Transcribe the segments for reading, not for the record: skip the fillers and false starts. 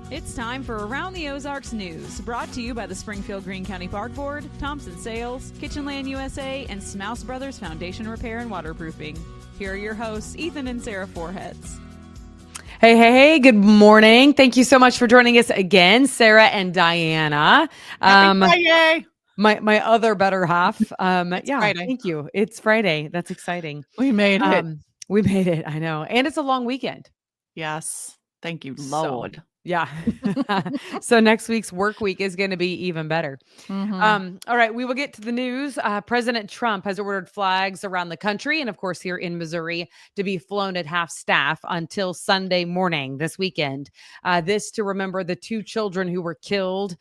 It's time for Around the Ozarks News, brought to you by the Springfield Greene County Park Board, Thompson Sales, Kitchenland USA, and Smouse Brothers Foundation Repair and Waterproofing. Here are your hosts, Ethan and Sarah Foreheads. Hey, good morning. Thank you so much for joining us again, Sarah and Diana. Happy Friday. My other better half. Friday. Thank you. It's Friday. That's exciting. We made it. We made it. I know. And it's a long weekend. Yes. Thank you, Lord. So, yeah. So next week's work week is going to be even better. Mm-hmm. All right. We will get to the news. President Trump has ordered flags around the country and, of course, here in Missouri to be flown at half staff until Sunday morning this weekend. This to remember the two children who were killed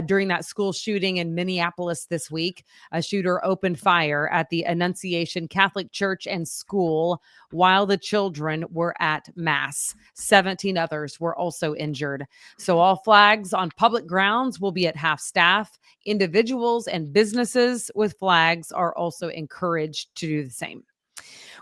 during that school shooting in Minneapolis this week. A shooter opened fire at the Annunciation Catholic Church and School while the children were at Mass. 17 others were also injured. So all flags on public grounds will be at half staff. Individuals and businesses with flags are also encouraged to do the same.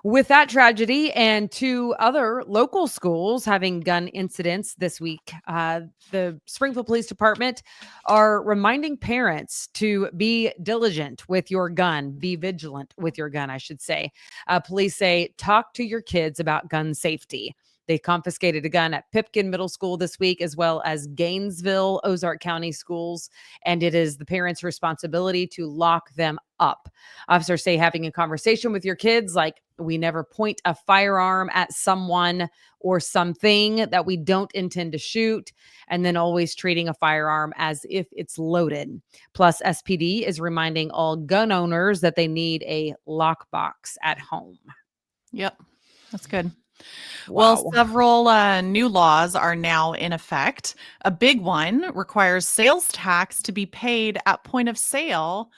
With that tragedy and two other local schools having gun incidents this week, the Springfield Police Department are reminding parents to be diligent with your gun, be vigilant with your gun, I should say. Police say, talk to your kids about gun safety. They confiscated a gun at Pipkin Middle School this week, as well as Gainesville, Ozark County schools, and it is the parents' responsibility to lock them up. Officers say having a conversation with your kids, like we never point a firearm at someone or something that we don't intend to shoot, and then always treating a firearm as if it's loaded. Plus, SPD is reminding all gun owners that they need a lockbox at home. Yep. That's good. Wow. Well, several new laws are now in effect. A big one requires sales tax to be paid at point of sale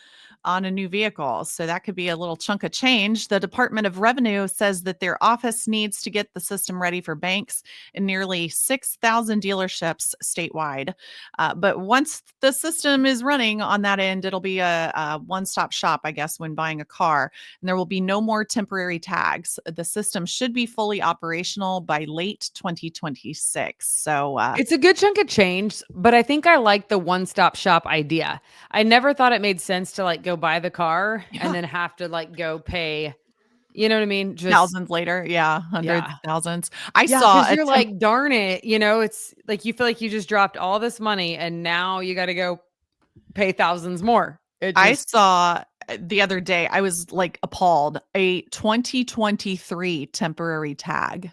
on a new vehicle. So that could be a little chunk of change. The Department of Revenue says that their office needs to get the system ready for banks in nearly 6,000 dealerships statewide. But once the system is running on that end, it'll be a one-stop shop, I guess, when buying a car. And there will be no more temporary tags. The system should be fully operational by late 2026. So it's a good chunk of change, but I think I like the one-stop shop idea. I never thought it made sense to like go buy the car and then have to like go pay, you know what I mean? Just thousands later. Yeah. Hundreds of thousands. I saw because you're like, darn it, it's like you feel like you just dropped all this money and now you got to go pay thousands more. I saw the other day, I was like appalled, a 2023 temporary tag.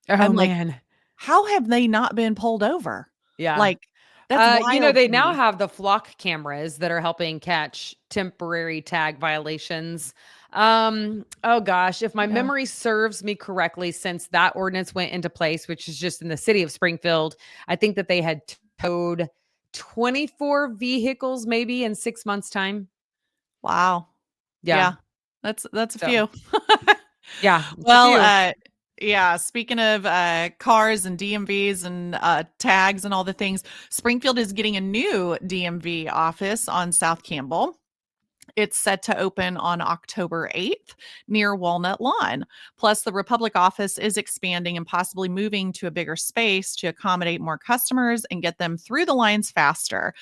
Oh, I'm like, man. how have they not been pulled over? Yeah. Like, that's wild they to now me. have the flock cameras that are helping catch temporary tag violations. Oh gosh, if my memory serves me correctly, since that ordinance went into place, which is just in the city of Springfield, I think that they had towed 24 vehicles maybe in 6 months' time. Wow. Yeah. That's a few. Yeah. Well, yeah, speaking of cars and DMVs and tags and all the things, Springfield is getting a new DMV office on South Campbell. It's set to open on October 8th near Walnut Lawn. Plus, the Republic office is expanding and possibly moving to a bigger space to accommodate more customers and get them through the lines faster.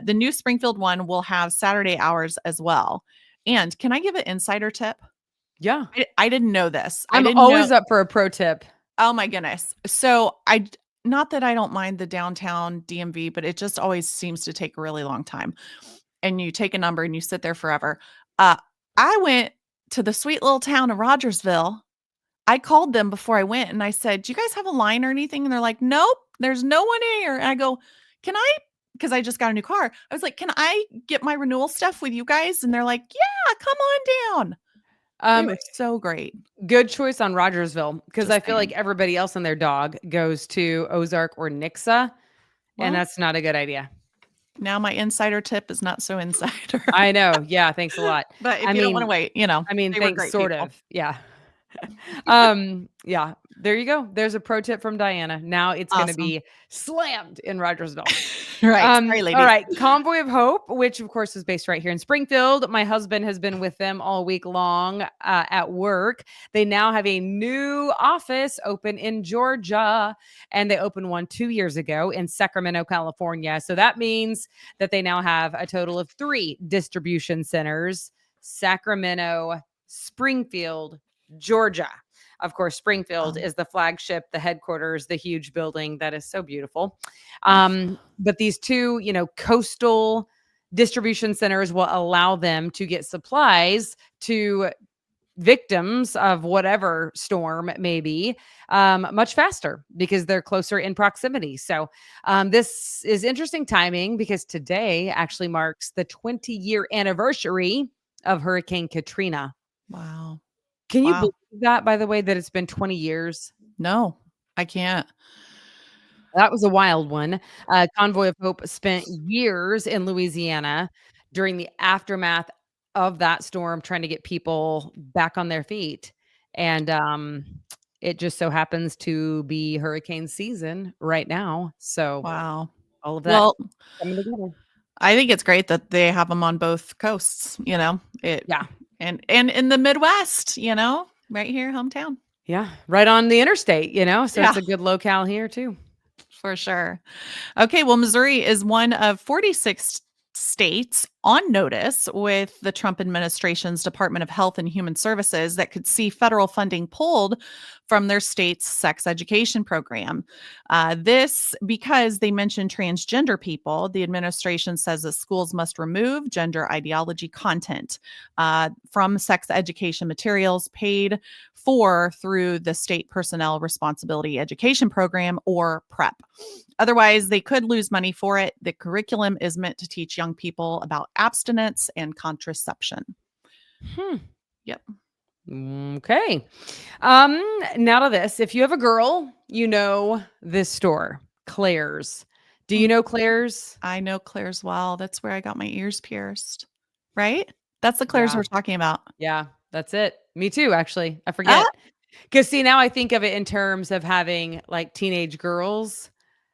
The new Springfield one will have Saturday hours as well. And can I give an insider tip? Yeah. I didn't know this. I'm always up for a pro tip. Oh my goodness. So not that I don't mind the downtown DMV, but it just always seems to take a really long time. And you take a number and you sit there forever. I went to the sweet little town of Rogersville. I called them before I went and I said, do you guys have a line or anything? And they're like, nope, there's no one here. And I go, because I just got a new car. I was like, can I get my renewal stuff with you guys? And they're like, yeah, come on down. It was so great. Good choice on Rogersville, because I feel like everybody else and their dog goes to Ozark or Nixa, and that's not a good idea. Now my insider tip is not so insider. I know. Yeah. Thanks a lot. But if you don't want to wait, thanks sort of. Yeah. There you go. There's a pro tip from Diana. Now it's going to be slammed in Rogersville. Right. Sorry, All ladies. right. Convoy of Hope, which of course is based right here in Springfield. My husband has been with them all week long at work. They now have a new office open in Georgia, and they opened one 2 years ago in Sacramento, California. So that means that they now have a total of 3 distribution centers: Sacramento, Springfield, Georgia. Of course, Springfield is the flagship, the headquarters, the huge building that is so beautiful. But these 2, coastal distribution centers will allow them to get supplies to victims of whatever storm it may be, much faster because they're closer in proximity. So this is interesting timing because today actually marks the 20-year anniversary of Hurricane Katrina. Wow. Can you Wow. believe that, by the way, that it's been 20 years? No, I can't. That was a wild one. Convoy of Hope spent years in Louisiana during the aftermath of that storm trying to get people back on their feet. And it just so happens to be hurricane season right now. So Wow. all of that Well, coming together. I think it's great that they have them on both coasts, it Yeah. and in the Midwest, right here, hometown. Yeah. Right on the interstate, so Yeah, it's a good locale here too. for sure. Okay, well, Missouri is one of 46 states on notice with the Trump administration's Department of Health and Human Services that could see federal funding pulled from their state's sex education program. This because they mention transgender people. The administration says that schools must remove gender ideology content from sex education materials paid for through the State Personnel Responsibility Education Program, or PrEP. Otherwise, they could lose money for it. The curriculum is meant to teach young people about abstinence and contraception. Hmm. Yep. Okay. Now to this. If you have a girl, you know this store, Claire's. Do you Mm, know Claire's? I know Claire's well. That's where I got my ears pierced. Right? That's the Claire's Yeah. we're talking about. Yeah, that's it. Me too, actually. I Ah, forget. Because see, now I think of it in terms of having like teenage girls,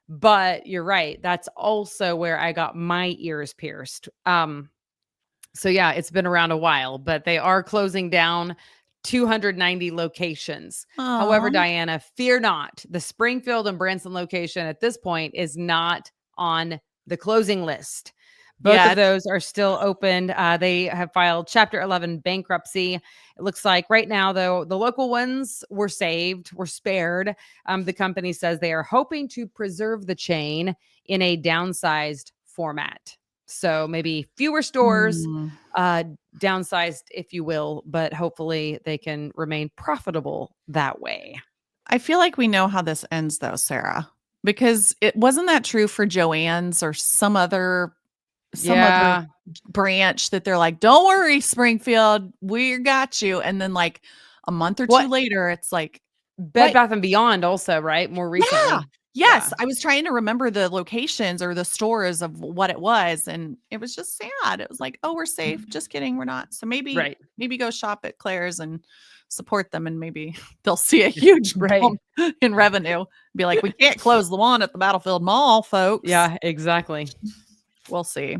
but you're right. That's also where I got my ears pierced. So yeah, it's been around a while, but they are closing down 290 locations. However, aw. Diana, fear not. The Springfield and Branson location at this point is not on the closing list. Both of Yet. those are still open. They have filed Chapter 11 bankruptcy. It looks like right now, though, the local ones were saved, were spared. The company says they are hoping to preserve the chain in a downsized format. So maybe fewer stores, Mm. uh, downsized, if you will, but hopefully they can remain profitable that way. I feel like we know how this ends, though, Sarah, because it wasn't that true for Joann's or some other Yeah. branch that they're like, "Don't worry, Springfield, we got you." And then like a month or 2 What later, it's like, Bed "What?" Bath and Beyond also, right? More Yeah. recently. Yeah. Yes, I was trying to remember the locations or the stores of what it was, and it was just sad. It was like, "Oh, we're safe. Just kidding, we're not." So maybe Right. maybe go shop at Claire's and support them, and maybe they'll see a huge Right. bump in revenue. Be like, "We can't close the one at the Battlefield Mall, folks." Yeah, exactly. We'll see.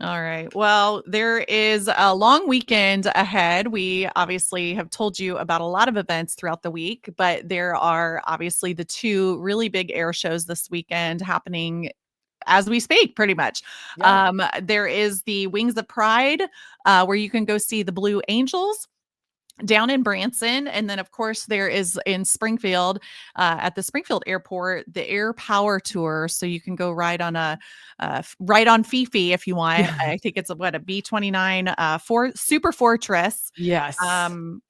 All right. Well, there is a long weekend ahead. We obviously have told you about a lot of events throughout the week, but there are obviously the 2 really big air shows this weekend happening as we speak, pretty much. Yeah. There is the Wings of Pride, where you can go see the Blue Angels down in Branson. And then, of course, there is in Springfield, at the Springfield Airport, the Air Power Tour. So you can go ride on ride on Fifi if you want. Yeah. I think it's a B-29 Super Fortress. Yes. Um,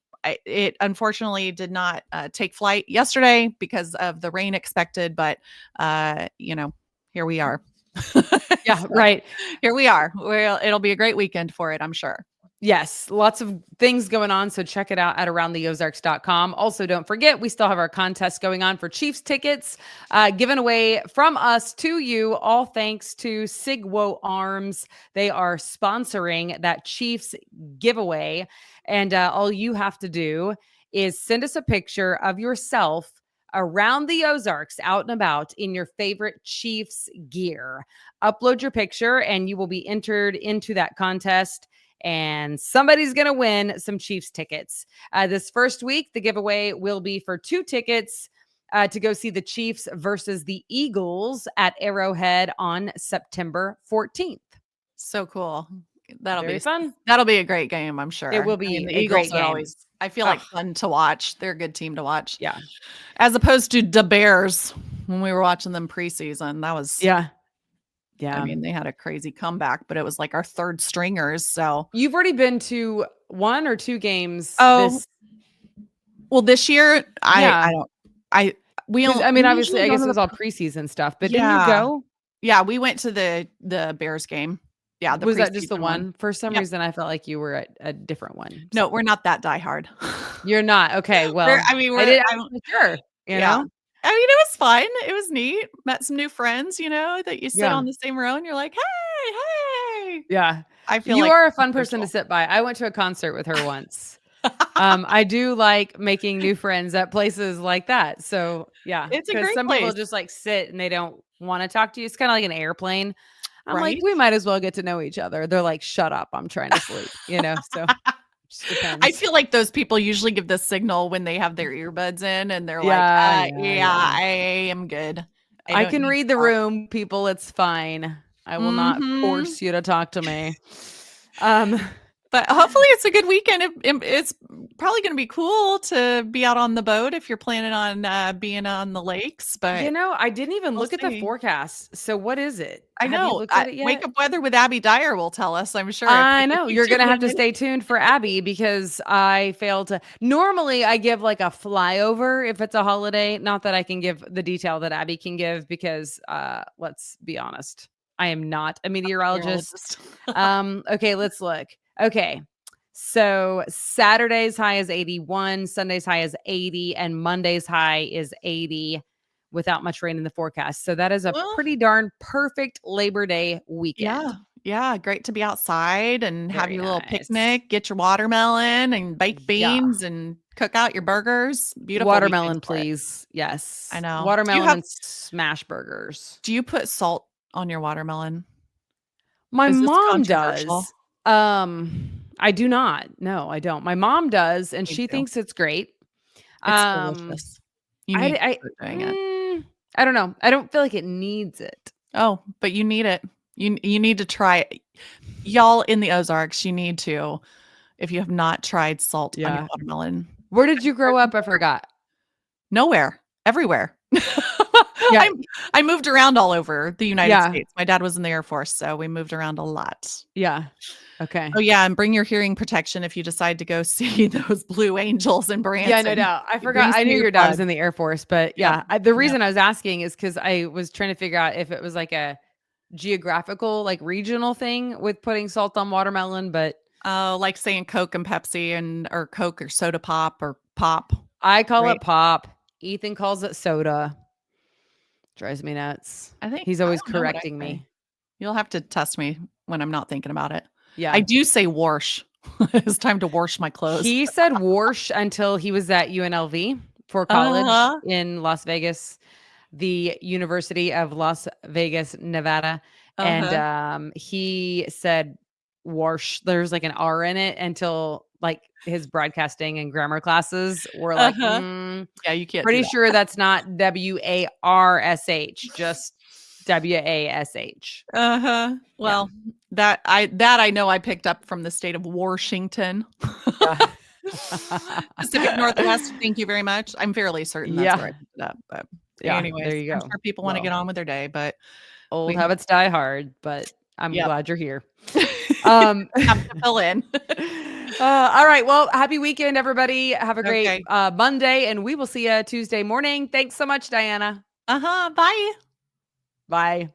it unfortunately did not take flight yesterday because of the rain expected, but here we are. Yeah, So, right. here we are. Well, it'll be a great weekend for it, I'm sure. Yes, lots of things going on. So check it out at aroundtheozarks.com. Also, don't forget, we still have our contest going on for Chiefs tickets, given away from us to you, all thanks to Sigwo Arms. They are sponsoring that Chiefs giveaway. And all you have to do is send us a picture of yourself around the Ozarks out and about in your favorite Chiefs gear. Upload your picture and you will be entered into that contest. And somebody's going to win some Chiefs tickets. This first week, the giveaway will be for 2 tickets to go see the Chiefs versus the Eagles at Arrowhead on September 14th. So cool. Very fun. That'll be a great game, I'm sure. It will be the a Eagles great are game. always, I feel like, fun to watch. They're a good team to watch. Yeah. As opposed to the Bears when we were watching them preseason. That was Yeah. I mean, they had a crazy comeback, but it was like our third stringers. So you've already been to 1 or 2 games. Well, this year we obviously, I guess it was all the preseason stuff, but didn't you go? Yeah, we went to the Bears game. Yeah, Was that just the preseason one? For some Yep. reason, I felt like you were at a different one. No, we're not that diehard. You're not. Okay, well, I mean, I'm sure. You know, I mean, it was fun. It was neat. Met some new friends. That you sit Yeah. on the same row and you're like, hey. Yeah, I feel you like are a fun person to sit by. I went to a concert with her once. I do like making new friends at places like that. So yeah, It's a great some place. people just like sit and they don't want to talk to you. It's kind of like an airplane. I'm like, Right? we might as well get to know each other. They're like, shut up, I'm trying to sleep. So just depends. I feel like those people usually give the signal when they have their earbuds in and they're Yeah, I am good. I don't can need read to the talk." room, people. It's fine. I will not force you to talk to me. But hopefully it's a good weekend. It's probably going to be cool to be out on the boat if you're planning on being on the lakes. But I didn't even we'll look at the see. forecast. So what is it? I Have you know. looked at it yet? Wake Up Weather with Abby Dyer will tell us, I'm sure. I know. You're going to have to stay. stay tuned for Abby because I failed to. Normally, I give like a flyover if it's a holiday. Not that I can give the detail that Abby can give because let's be honest, I am not a meteorologist. Okay, let's look. Okay. So Saturday's high is 81, Sunday's high is 80, and Monday's high is 80 without much rain in the forecast. So that is a pretty darn perfect Labor Day weekend. Yeah. Great to be outside and have Very your little nice. picnic, get your watermelon and baked beans and cook out your burgers. Beautiful Watermelon, weekends for it. please. Yes. I know. Watermelon and smash burgers. Do you put salt on your watermelon? My Is this mom controversial? does. I do not. No, I don't. My mom does, and she thinks it's great. It's delicious. You need to start doing it. I don't know. I don't feel like it needs it. Oh, but you need it. You need to try it. Y'all in the Ozarks, you need to, if you have not tried salt on your watermelon. Where did you grow up? I forgot. Nowhere. Everywhere. Yeah. I moved around all over the United States. My dad was in the Air Force, so we moved around a lot. Yeah. Okay. Oh, yeah, and bring your hearing protection if you decide to go see those Blue Angels in Branson. Yeah, no doubt. I forgot. I knew your dad was in the Air Force, but the reason I was asking is because I was trying to figure out if it was like a geographical, like regional thing with putting salt on watermelon, but like saying Coke and Pepsi or Coke or soda pop or pop. I call it pop. Ethan calls it soda. Drives me nuts. I think he's always correcting me. You'll have to test me when I'm not thinking about it. Yeah. I do say wash. It's time to wash my clothes. He said wash until he was at UNLV for college in Las Vegas, the University of Las Vegas, Nevada. And he said wash. There's like an R in it until like his broadcasting and grammar classes were like, yeah, you can't. Pretty sure that's not WARSH, just WASH. Well, that I know I picked up from the state of Washington. Pacific Northwest. Thank you very much. I'm fairly certain that's where I picked it up. But anyway, there you go. I'm sure people want to get on with their day, but old habits die hard. But I'm glad you're here. Have to fill in. All right. Well, happy weekend, everybody. Have a great Monday, and we will see you Tuesday morning. Thanks so much, Diana. Bye. Bye.